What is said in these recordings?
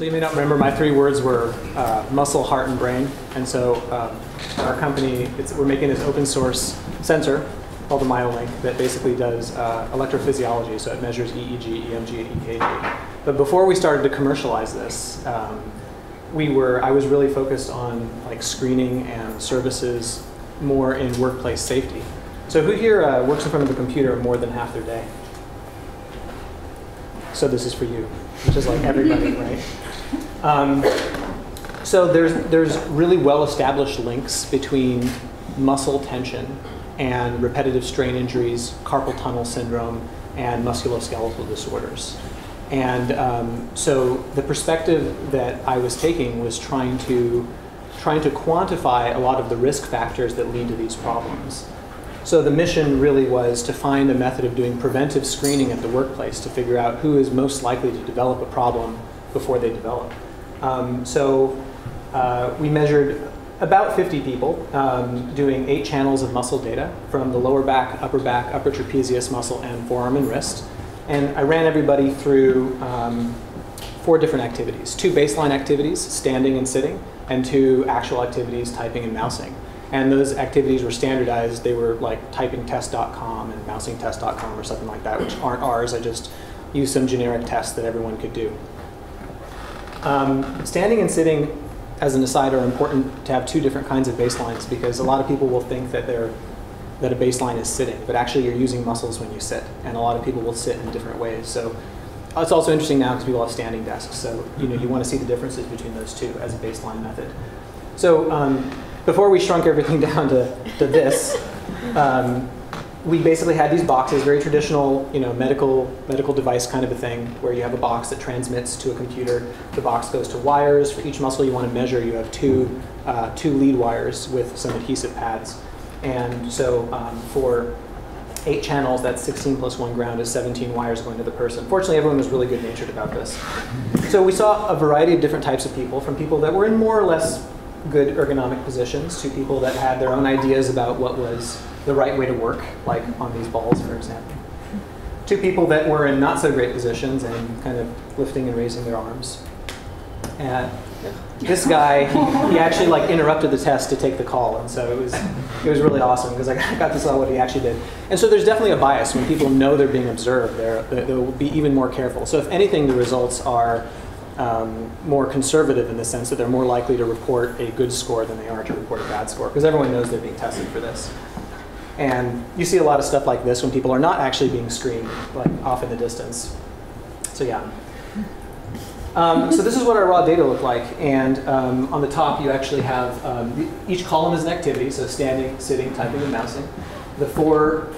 So you may not remember my 3 words were muscle, heart, and brain. And so our company, we're making this open source sensor called the MyoLink that basically does electrophysiology. So it measures EEG, EMG, and EKG. But before we started to commercialize this, I was really focused on like screening and services more in workplace safety. So who here works in front of a computer more than half their day? So this is for you, which is like everybody, right? So there's really well-established links between muscle tension and repetitive strain injuries, carpal tunnel syndrome, and musculoskeletal disorders. And so the perspective that I was taking was trying to quantify a lot of the risk factors that lead to these problems. So the mission really was to find a method of doing preventive screening at the workplace to figure out who is most likely to develop a problem before they develop. We measured about 50 people doing 8 channels of muscle data from the lower back, upper trapezius muscle, and forearm and wrist. And I ran everybody through 4 different activities. 2 baseline activities, standing and sitting, and 2 actual activities, typing and mousing. And those activities were standardized. They were like typingtest.com and mousingtest.com or something like that, which aren't ours. I just used some generic tests that everyone could do. Standing and sitting, as an aside, are important to have 2 different kinds of baselines because a lot of people will think that a baseline is sitting, but actually you're using muscles when you sit, and a lot of people will sit in different ways. So it's also interesting now because people have standing desks, so you want to see the differences between those 2 as a baseline method. So before we shrunk everything down to this, we basically had these boxes, very traditional, medical device kind of a thing, where you have a box that transmits to a computer. The box goes to wires. For each muscle you want to measure, you have two lead wires with some adhesive pads. And so for 8 channels, that's 16 plus 1 ground is 17 wires going to the person. Fortunately, everyone was really good-natured about this. So we saw a variety of different types of people, from people that were in more or less good ergonomic positions to people that had their own ideas about what was the right way to work, like on these balls, for example. To people that were in not so great positions and kind of lifting and raising their arms. And this guy, he actually like interrupted the test to take the call, and so it was really awesome because I got to see what he actually did. And so there's definitely a bias when people know they're being observed. They'll be even more careful. So if anything, the results are more conservative in the sense that they're more likely to report a good score than they are to report a bad score, because everyone knows they're being tested for this. And you see a lot of stuff like this when people are not actually being screened, like off in the distance. So yeah. So this is what our raw data look like. And on the top, you actually have, each column is an activity, so standing, sitting, typing, and mousing. The four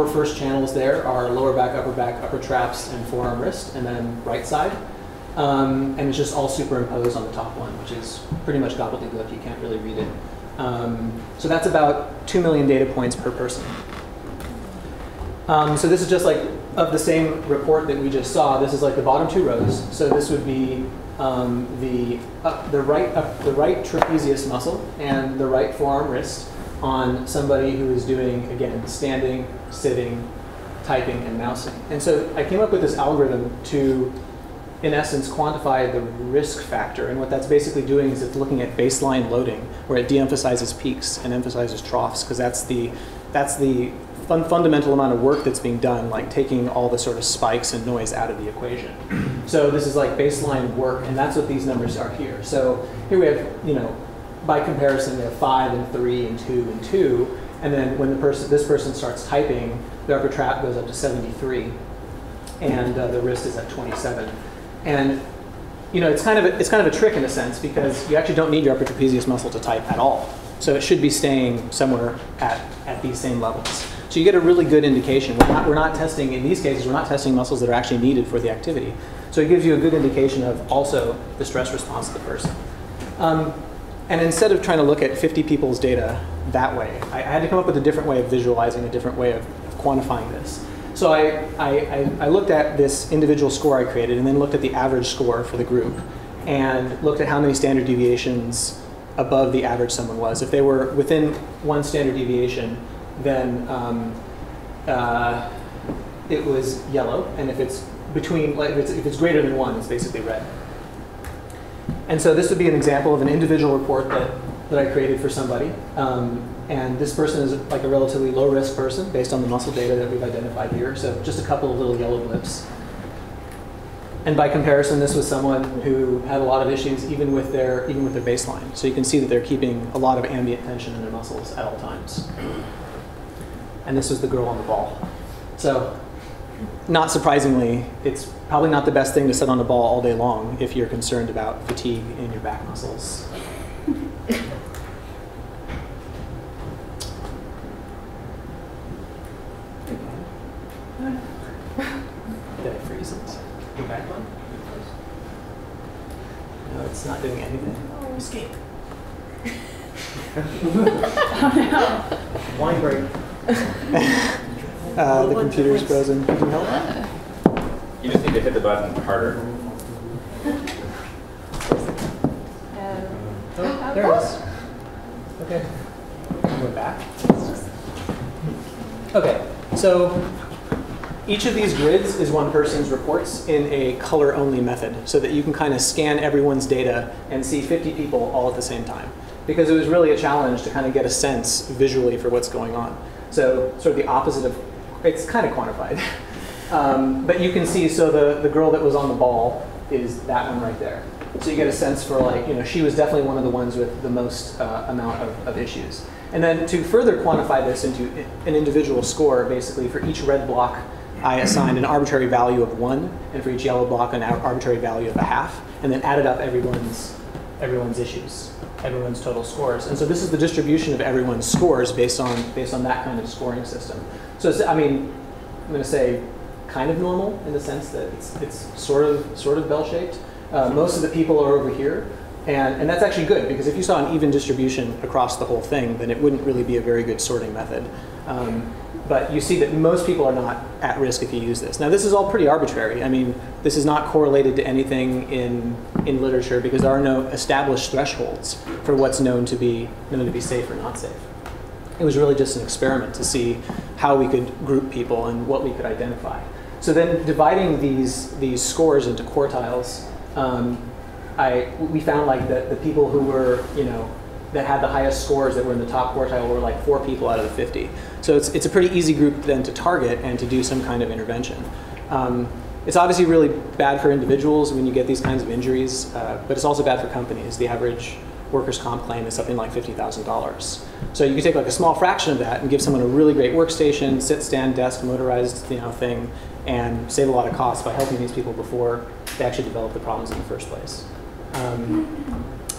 first channels there are lower back, upper traps, and forearm wrist, and then right side. And it's just all superimposed on the top one, which is pretty much gobbledygook. You can't really read it. So that's about 2 million data points per person. So this is just like of the same report that we just saw. This is like the bottom 2 rows. So this would be the right trapezius muscle and the right forearm wrist on somebody who is doing, again, standing, sitting, typing, and mousing. And so I came up with this algorithm to, in essence, quantify the risk factor. And what that's basically doing is it's looking at baseline loading, where it de-emphasizes peaks and emphasizes troughs, because that's the fundamental amount of work that's being done, like taking all the sort of spikes and noise out of the equation. So this is like baseline work, and that's what these numbers are here. So here we have, by comparison, we have 5 and 3 and 2 and 2. And then when this person starts typing, the upper trap goes up to 73, and the wrist is at 27. And it's kind of a trick in a sense, because you actually don't need your upper trapezius muscle to type at all. So it should be staying somewhere at these same levels. So you get a really good indication. We're not testing, in these cases, we're not testing muscles that are actually needed for the activity. So it gives you a good indication of also the stress response of the person. And instead of trying to look at 50 people's data that way, I had to come up with a different way of visualizing, a different way of quantifying this. So I looked at this individual score I created and then looked at the average score for the group and looked at how many standard deviations above the average someone was. If they were within 1 standard deviation, then it was yellow, and if it's between, like if it's greater than 1, it's basically red. And so this would be an example of an individual report that I created for somebody. And this person is like a relatively low-risk person based on the muscle data that we've identified here. So just a couple of little yellow blips. And by comparison, this was someone who had a lot of issues even with their baseline. So you can see that they're keeping a lot of ambient tension in their muscles at all times. And this was the girl on the ball. So not surprisingly, it's probably not the best thing to sit on a ball all day long if you're concerned about fatigue in your back muscles. Did I freeze it? Go back one? No, it's not doing anything. Escape. Oh no. Line break. The computer's frozen. Can you help? You just need to hit the button harder. Oh, there it is. Okay. Go back. Okay, so each of these grids is one person's reports in a color-only method so that you can kind of scan everyone's data and see 50 people all at the same time. Because it was really a challenge to kind of get a sense visually for what's going on. So sort of the opposite of, it's kind of quantified. But you can see, so the girl that was on the ball is that one right there. So you get a sense for like, you know, she was definitely one of the ones with the most amount of issues. And then to further quantify this into an individual score, basically for each red block, I assigned an arbitrary value of 1, and for each yellow block, an arbitrary value of 0.5, and then added up everyone's issues, everyone's total scores. And so this is the distribution of everyone's scores based on that kind of scoring system. So it's, I mean, I'm going to say kind of normal in the sense that it's sort of bell-shaped. Most of the people are over here, and that's actually good because if you saw an even distribution across the whole thing, then it wouldn't really be a very good sorting method. But you see that most people are not at risk if you use this. Now this is all pretty arbitrary. I mean, this is not correlated to anything in literature because there are no established thresholds for what's known to be safe or not safe. It was really just an experiment to see how we could group people and what we could identify. So then dividing these scores into quartiles, we found like that the people who were, you know, that had the highest scores that were in the top quartile were like 4 people out of the 50. So it's a pretty easy group then to target and to do some kind of intervention. It's obviously really bad for individuals when you get these kinds of injuries, but it's also bad for companies. The average workers' comp claim is something like $50,000. So you can take like a small fraction of that and give someone a really great workstation, sit, stand, desk, motorized, you know, thing, and save a lot of costs by helping these people before they actually develop the problems in the first place.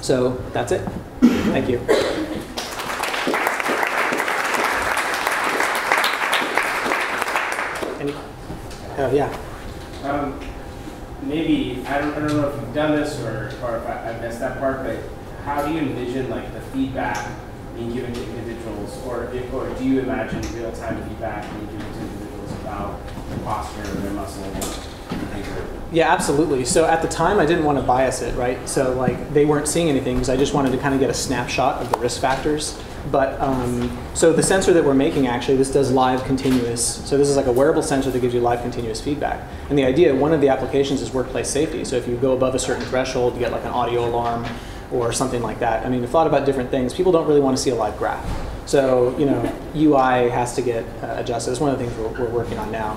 So that's it. Thank you. Yeah. Maybe, I don't know if you've done this or if I missed that part, but how do you envision like the feedback being given to individuals, or do you imagine real-time feedback being given to individuals about their posture or their muscle? Yeah, absolutely. So at the time, I didn't want to bias it, right? So like they weren't seeing anything because I just wanted to kind of get a snapshot of the risk factors. But so the sensor that we're making actually, this does live continuous. So this is like a wearable sensor that gives you live continuous feedback. And the idea, one of the applications is workplace safety. So if you go above a certain threshold, you get like an audio alarm or something like that. I mean, we've thought about different things. People don't really want to see a live graph. So, you know, UI has to get adjusted. That's one of the things we're working on now.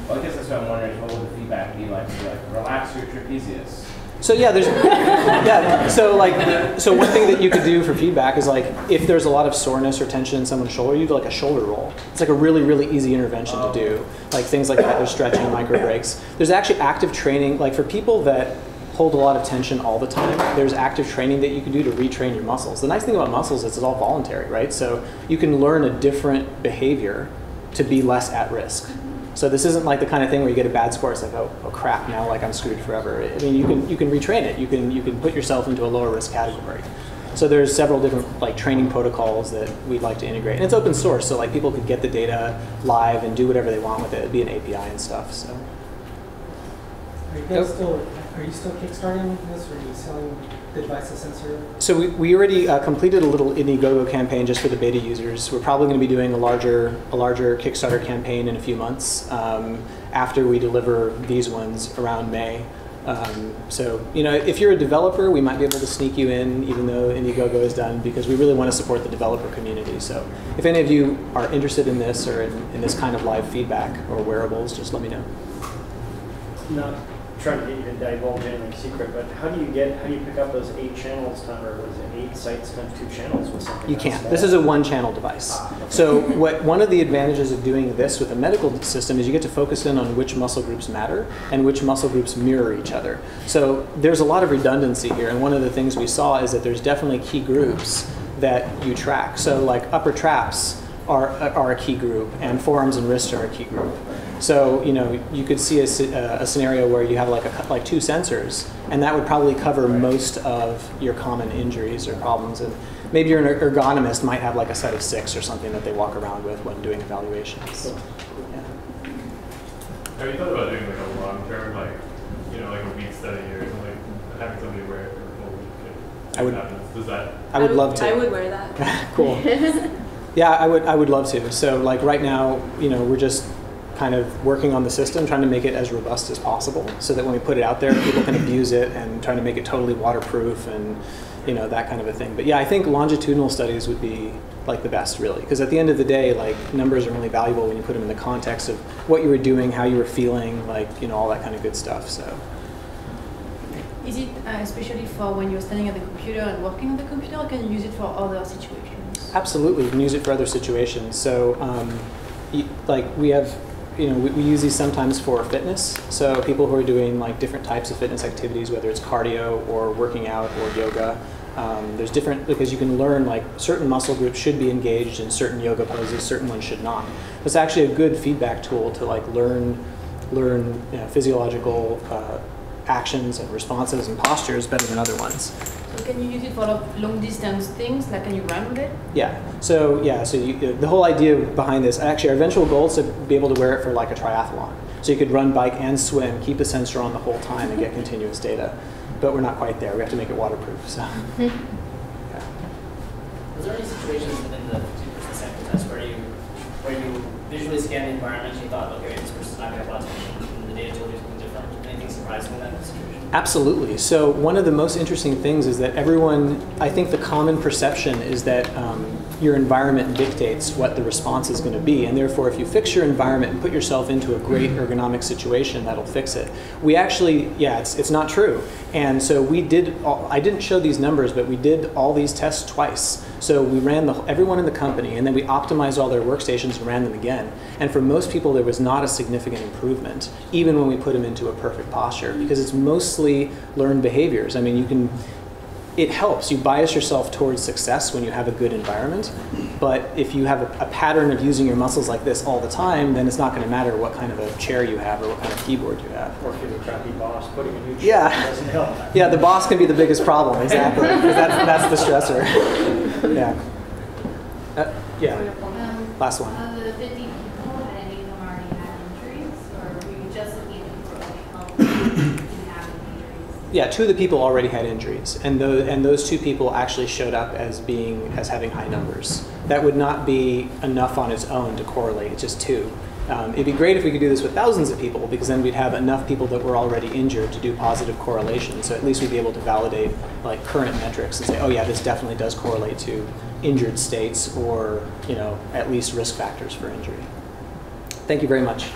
Well, I guess that's what I'm wondering. What would the feedback be like? Relax your trapezius. So yeah, there's yeah. So like, so one thing that you could do for feedback is like, if there's a lot of soreness or tension in someone's shoulder, you do like a shoulder roll. It's like a really, really easy intervention to do. Like things like that. There's stretching, micro breaks. There's actually active training. Like for people that hold a lot of tension all the time, there's active training that you can do to retrain your muscles. The nice thing about muscles is it's all voluntary, right? So you can learn a different behavior to be less at risk. So this isn't like the kind of thing where you get a bad score. It's like, oh crap, now like I'm screwed forever. I mean, you can retrain it. You can put yourself into a lower risk category. So there's several different like training protocols that we'd like to integrate, and it's open source. So like people could get the data live and do whatever they want with it. It'd be an API and stuff. So. Are you still kickstarting this, or are you selling the device as sensor? So we already completed a little Indiegogo campaign just for the beta users. We're probably going to be doing a larger Kickstarter campaign in a few months after we deliver these ones around May. So, you know, if you're a developer, we might be able to sneak you in, even though Indiegogo is done, because we really want to support the developer community. So, if any of you are interested in this or in this kind of live feedback or wearables, just let me know. Not trying to get you to divulge anything secret, but how do you pick up those 8 channels, or was it 8 sites times 2 channels with something? You can't. This is a one-channel device. Okay. So one of the advantages of doing this with a medical system is you get to focus in on which muscle groups matter and which muscle groups mirror each other. So there's a lot of redundancy here, and one of the things we saw is that there's definitely key groups that you track. So like upper traps are a key group, and forearms and wrists are a key group. So, you know, you could see a scenario where you have like 2 sensors, and that would probably cover most of your common injuries or problems. And maybe you're an ergonomist might have like a set of 6 or something that they walk around with when doing evaluations. Yeah. Have you thought about doing like a long-term, like, you know, like a week study or something, having somebody wear it for a whole week? I would. Does that? I would love to. I would wear that. Cool. Yeah, I would love to. So like right now, you know, we're just kind of working on the system, trying to make it as robust as possible so that when we put it out there, people can abuse it, and trying to make it totally waterproof and, you know, that kind of a thing. But yeah, I think longitudinal studies would be like the best, really, because at the end of the day, like, numbers are really valuable when you put them in the context of what you were doing, how you were feeling, like, you know, all that kind of good stuff. So. Is it especially for when you're standing at the computer and working on the computer, or can you use it for other situations? Absolutely, you can use it for other situations. So, like, we have, you know, we use these sometimes for fitness. So people who are doing like different types of fitness activities, whether it's cardio or working out or yoga, there's different, because you can learn like certain muscle groups should be engaged in certain yoga poses, certain ones should not. It's actually a good feedback tool to like learn you know, physiological actions and responses and postures better than other ones. So can you use it for long distance things? Like, can you run with it? Yeah. So the whole idea behind this, actually, our eventual goal is to be able to wear it for like a triathlon. So you could run, bike, and swim, keep the sensor on the whole time, and get continuous data. But we're not quite there. We have to make it waterproof. So. Yeah. Was there any situations within the 2% sample test where you visually scanned the environment and you thought, okay, this person's not going to have lots of change, and the data told you something different? Anything surprising in that situation? Absolutely. So one of the most interesting things is that everyone, I think the common perception is that your environment dictates what the response is going to be, and therefore if you fix your environment and put yourself into a great ergonomic situation, that'll fix it. We actually, yeah, it's not true. And so we did, I didn't show these numbers, but we did all these tests twice. So we ran everyone in the company, and then we optimized all their workstations and ran them again. And for most people, there was not a significant improvement, even when we put them into a perfect posture, because it's mostly learned behaviors. I mean, it helps. You bias yourself towards success when you have a good environment. But if you have a pattern of using your muscles like this all the time, then it's not going to matter what kind of a chair you have or what kind of keyboard you have. Or if you're a crappy boss, putting a new chair doesn't help. Yeah, the boss can be the biggest problem, exactly. Because that's the stressor. Yeah. Yeah. Last one. Of the 50 people, had any of them already had injuries, or were you just looking at people that helped didn't have any injuries? Yeah, 2 of the people already had injuries, and those 2 people actually showed up as having high numbers. That would not be enough on its own to correlate. It's just 2. It'd be great if we could do this with thousands of people, because then we'd have enough people that were already injured to do positive correlation. So at least we'd be able to validate like current metrics and say, oh yeah, this definitely does correlate to injured states, or, you know, at least risk factors for injury. Thank you very much.